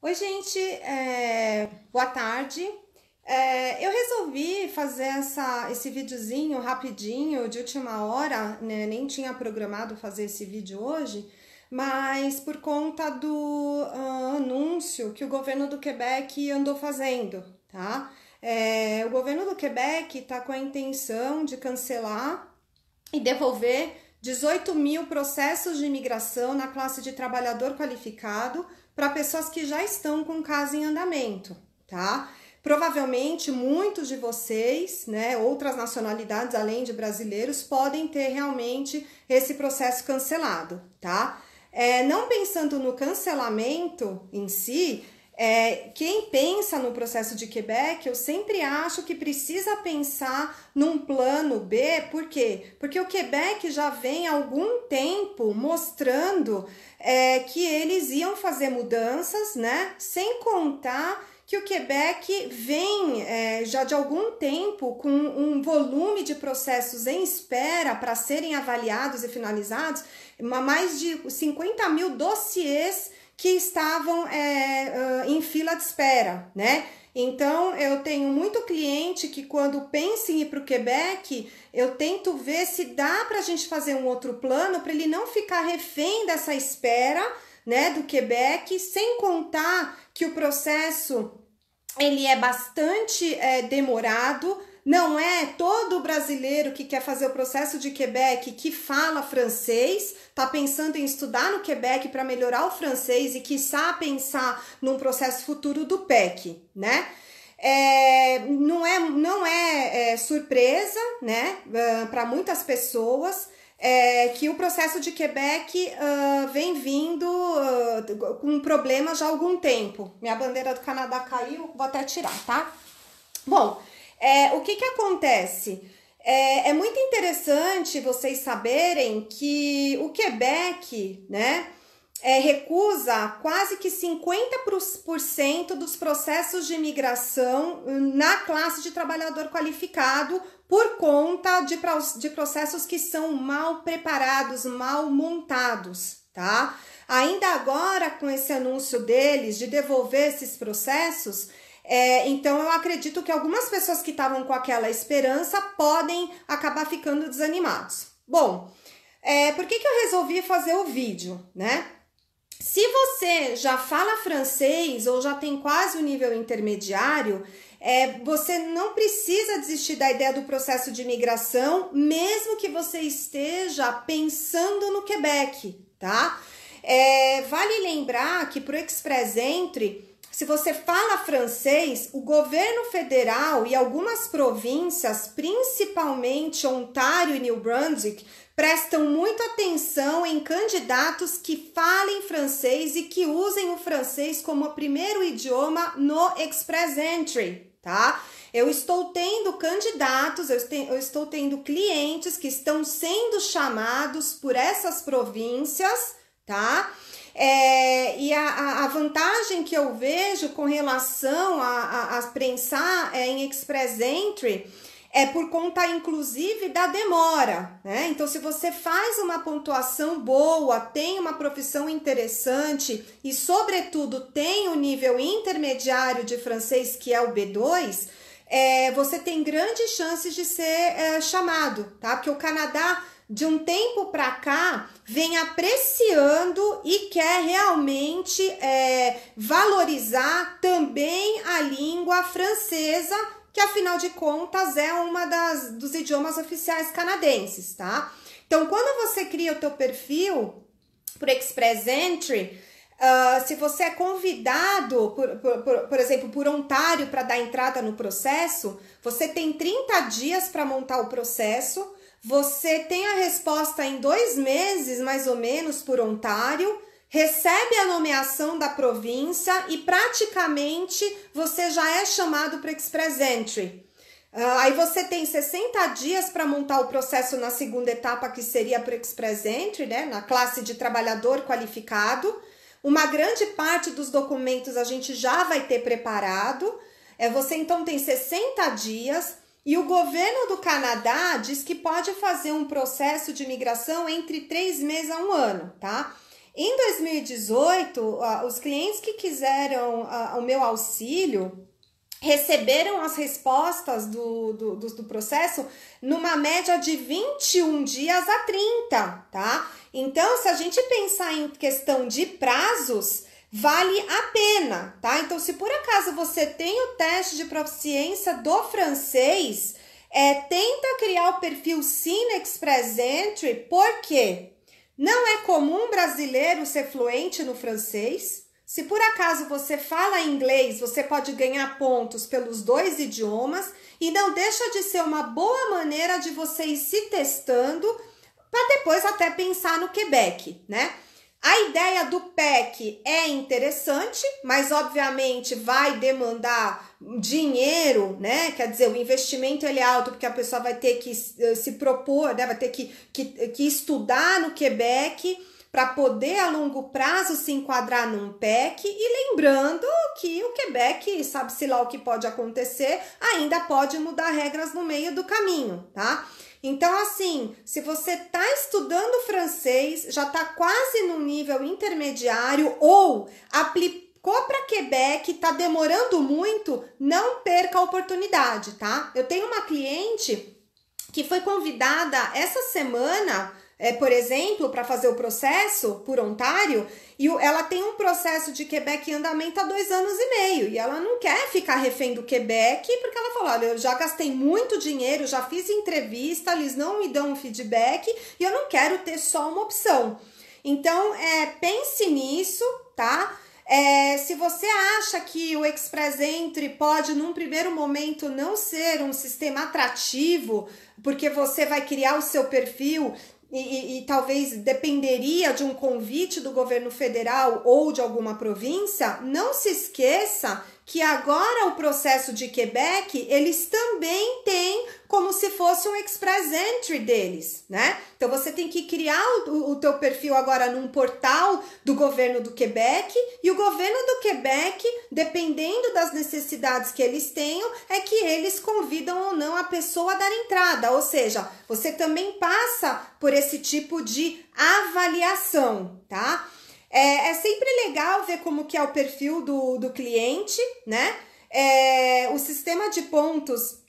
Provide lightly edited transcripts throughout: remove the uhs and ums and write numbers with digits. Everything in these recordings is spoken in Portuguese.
Oi, gente, boa tarde. Eu resolvi fazer esse videozinho rapidinho, de última hora, né? Nem tinha programado fazer esse vídeo hoje, mas por conta do anúncio que o governo do Quebec andou fazendo, tá? O governo do Quebec está com a intenção de cancelar e devolver 18 mil processos de imigração na classe de trabalhador qualificado para pessoas que já estão com caso em andamento, tá? Provavelmente muitos de vocês, né, outras nacionalidades além de brasileiros, podem ter realmente esse processo cancelado, tá? Não pensando no cancelamento em si, quem pensa no processo de Quebec, eu sempre acho que precisa pensar num plano B, por quê? Porque o Quebec já vem há algum tempo mostrando que eles iam fazer mudanças, né? Sem contar que o Quebec vem já de algum tempo com um volume de processos em espera para serem avaliados e finalizados, mais de 50 mil dossiês que estavam em fila de espera, né? Então, eu tenho muito cliente que quando pensa em ir para o Quebec, eu tento ver se dá para a gente fazer um outro plano para ele não ficar refém dessa espera, né, do Quebec, sem contar que o processo ele é bastante demorado. Não é todo brasileiro que quer fazer o processo de Quebec que fala francês, tá pensando em estudar no Quebec para melhorar o francês e quiçá pensar num processo futuro do PEC, né? Não é surpresa, né, para muitas pessoas que o processo de Quebec vem vindo com problemas já há algum tempo. Minha bandeira do Canadá caiu, vou até tirar, tá? Bom, o que acontece? É muito interessante vocês saberem que o Quebec, né, recusa quase que 50% dos processos de imigração na classe de trabalhador qualificado por conta de processos que são mal preparados, mal montados, tá? Ainda agora, com esse anúncio deles de devolver esses processos, então eu acredito que algumas pessoas que estavam com aquela esperança podem acabar ficando desanimados. Bom, por que eu resolvi fazer o vídeo, né? Se você já fala francês ou já tem quase o nível intermediário, você não precisa desistir da ideia do processo de imigração, mesmo que você esteja pensando no Quebec, tá? Vale lembrar que para o Express Entry, se você fala francês, o governo federal e algumas províncias, principalmente Ontário e New Brunswick, prestam muita atenção em candidatos que falem francês e que usem o francês como primeiro idioma no Express Entry, tá? Eu estou tendo candidatos, eu estou tendo clientes que estão sendo chamados por essas províncias, tá? E a vantagem que eu vejo com relação a prensar em Express Entry é por conta, inclusive, da demora, né? Então, se você faz uma pontuação boa, tem uma profissão interessante e, sobretudo, tem o nível intermediário de francês, que é o B2, você tem grandes chances de ser chamado, tá? Porque o Canadá, de um tempo para cá, vem apreciando e quer realmente valorizar também a língua francesa, que afinal de contas é uma dos idiomas oficiais canadenses, tá? Então, quando você cria o teu perfil por Express Entry, se você é convidado, por exemplo, por Ontário para dar entrada no processo, você tem 30 dias para montar o processo, você tem a resposta em 2 meses, mais ou menos, por Ontário, recebe a nomeação da província e praticamente você já é chamado para Express Entry. Aí você tem 60 dias para montar o processo na segunda etapa, que seria para Express Entry, né, na classe de trabalhador qualificado. Uma grande parte dos documentos a gente já vai ter preparado. Você então tem 60 dias e o governo do Canadá diz que pode fazer um processo de imigração entre 3 meses a 1 ano, tá? Em 2018, os clientes que quiseram o meu auxílio receberam as respostas do processo numa média de 21 dias a 30, tá? Então, se a gente pensar em questão de prazos, vale a pena, tá? Então, se por acaso você tem o teste de proficiência do francês, tenta criar o perfil Cine Express Entry, porque não é comum brasileiro ser fluente no francês. Se por acaso você fala inglês, você pode ganhar pontos pelos 2 idiomas e não deixa de ser uma boa maneira de você ir se testando para depois até pensar no Quebec, né? A ideia do PEC é interessante, mas obviamente vai demandar dinheiro, né? Quer dizer, o investimento ele é alto porque a pessoa vai ter que se propor, né? Vai ter que estudar no Quebec para poder a longo prazo se enquadrar num PEC, e lembrando que o Quebec, sabe-se lá o que pode acontecer, ainda pode mudar regras no meio do caminho, tá? Então, assim, se você tá estudando francês, já tá quase no nível intermediário ou aplicou para Quebec, tá demorando muito, não perca a oportunidade, tá? Eu tenho uma cliente que foi convidada essa semana, por exemplo, para fazer o processo por Ontário, e ela tem um processo de Quebec em andamento há 2 anos e meio, e ela não quer ficar refém do Quebec, porque ela falou, olha, eu já gastei muito dinheiro, já fiz entrevista, eles não me dão um feedback, e eu não quero ter só uma opção. Então, pense nisso, tá? Se você acha que o Express Entry pode, num primeiro momento, não ser um sistema atrativo, porque você vai criar o seu perfil e talvez dependeria de um convite do governo federal ou de alguma província, não se esqueça que agora o processo de Quebec, eles também têm como se fosse um Express Entry deles, né? Então você tem que criar o teu perfil agora num portal do governo do Quebec, e o governo do Quebec, dependendo das necessidades que eles tenham, é que eles convidam ou não a pessoa a dar entrada, ou seja, você também passa por esse tipo de avaliação, tá? É sempre legal ver como que é o perfil do cliente, né? O sistema de pontos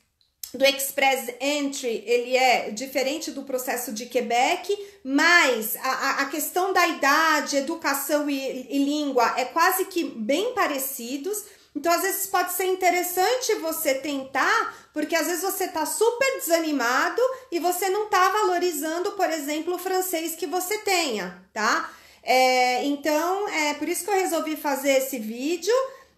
do Express Entry, ele é diferente do processo de Quebec, mas a questão da idade, educação e língua é quase que bem parecidos. Então, às vezes pode ser interessante você tentar, porque às vezes você tá super desanimado e você não tá valorizando, por exemplo, o francês que você tenha, tá? Então, por isso que eu resolvi fazer esse vídeo.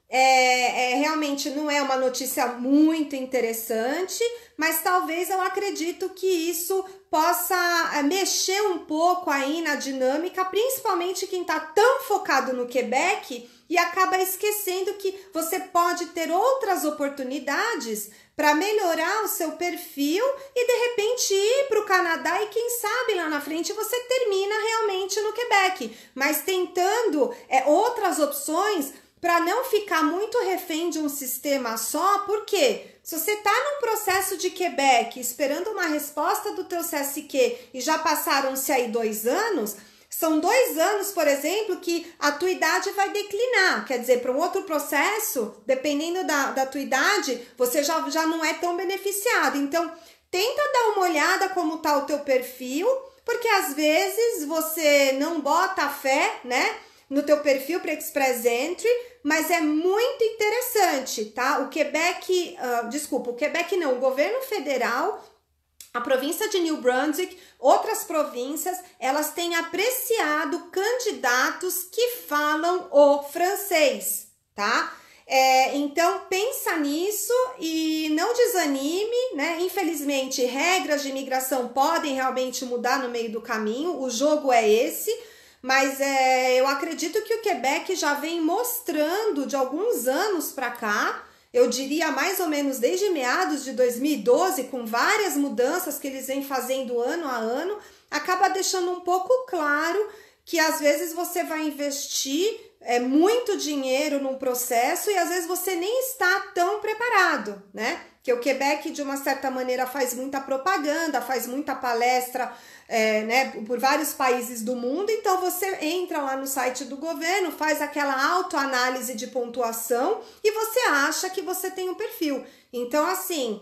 Realmente não é uma notícia muito interessante, mas talvez eu acredito que isso possa mexer um pouco aí na dinâmica, principalmente quem está tão focado no Quebec e acaba esquecendo que você pode ter outras oportunidades para melhorar o seu perfil e de repente ir para o Canadá, e quem sabe lá na frente você termina realmente no Quebec, mas tentando outras opções para não ficar muito refém de um sistema só. Porque se você está num processo de Quebec esperando uma resposta do teu CSQ e já passaram-se aí 2 anos, são 2 anos, por exemplo, que a tua idade vai declinar. Quer dizer, para um outro processo, dependendo da tua idade, você já não é tão beneficiado. Então, tenta dar uma olhada como está o teu perfil, porque às vezes você não bota fé, né, no teu perfil para Express Entry, mas é muito interessante, tá? O Quebec não, o governo federal, a província de New Brunswick, outras províncias, elas têm apreciado candidatos que falam o francês, tá? Então, pensa nisso e não desanime, né? Infelizmente, regras de imigração podem realmente mudar no meio do caminho, o jogo é esse, mas eu acredito que o Quebec já vem mostrando de alguns anos para cá, eu diria mais ou menos desde meados de 2012, com várias mudanças que eles vêm fazendo ano a ano, acaba deixando um pouco claro que às vezes você vai investir muito dinheiro num processo e às vezes você nem está tão preparado, né? Que o Quebec, de uma certa maneira, faz muita propaganda, faz muita palestra, né, por vários países do mundo. Então, você entra lá no site do governo, faz aquela autoanálise de pontuação e você acha que você tem um perfil. Então, assim,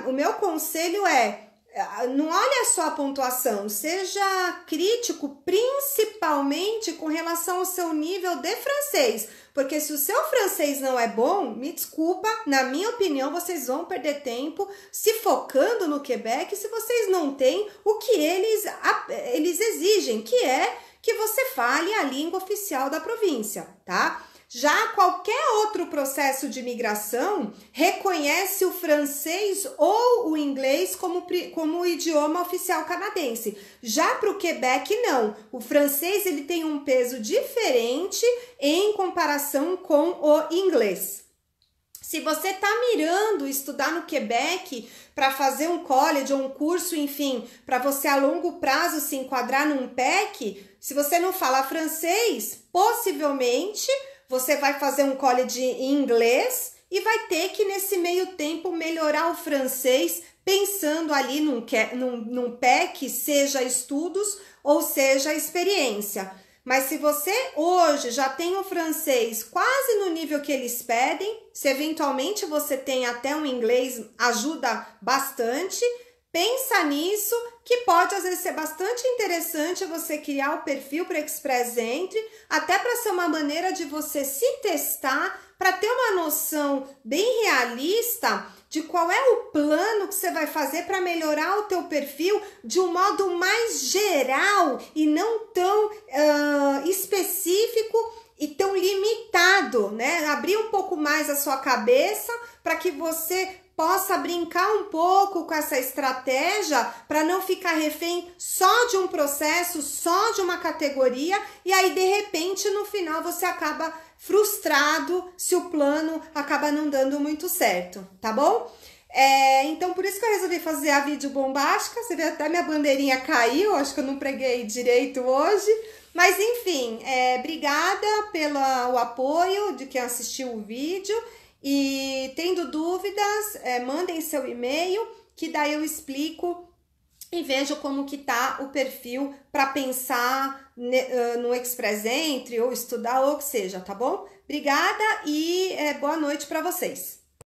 o meu conselho não olhe só a pontuação, seja crítico, principalmente com relação ao seu nível de francês. Porque se o seu francês não é bom, me desculpa, na minha opinião, vocês vão perder tempo se focando no Quebec se vocês não têm o que eles exigem, que é que você fale a língua oficial da província, tá? Já qualquer outro processo de imigração reconhece o francês ou o inglês como o idioma oficial canadense. Já para o Quebec, não. O francês ele tem um peso diferente em comparação com o inglês. Se você está mirando estudar no Quebec para fazer um college ou um curso, enfim, para você a longo prazo se enquadrar num PEC, se você não falar francês, possivelmente você vai fazer um college em inglês e vai ter que, nesse meio tempo, melhorar o francês, pensando ali num PEC, seja estudos ou seja experiência. Mas se você hoje já tem o francês quase no nível que eles pedem, se eventualmente você tem até um inglês, ajuda bastante. Pensa nisso, que pode às vezes ser bastante interessante você criar o perfil para Express Entry, até para ser uma maneira de você se testar, para ter uma noção bem realista de qual é o plano que você vai fazer para melhorar o teu perfil de um modo mais geral e não tão específico e tão limitado, né? Abrir um pouco mais a sua cabeça para que você possa brincar um pouco com essa estratégia para não ficar refém só de um processo, só de uma categoria e aí de repente no final você acaba frustrado se o plano acaba não dando muito certo, tá bom? Então por isso que eu resolvi fazer a vídeo bombástica. Você vê até minha bandeirinha caiu, acho que eu não preguei direito hoje. Mas enfim, obrigada pelo apoio de quem assistiu o vídeo. E tendo dúvidas, mandem seu e-mail, que daí eu explico e vejo como que tá o perfil para pensar no Express Entry ou estudar ou o que seja, tá bom? Obrigada e boa noite para vocês.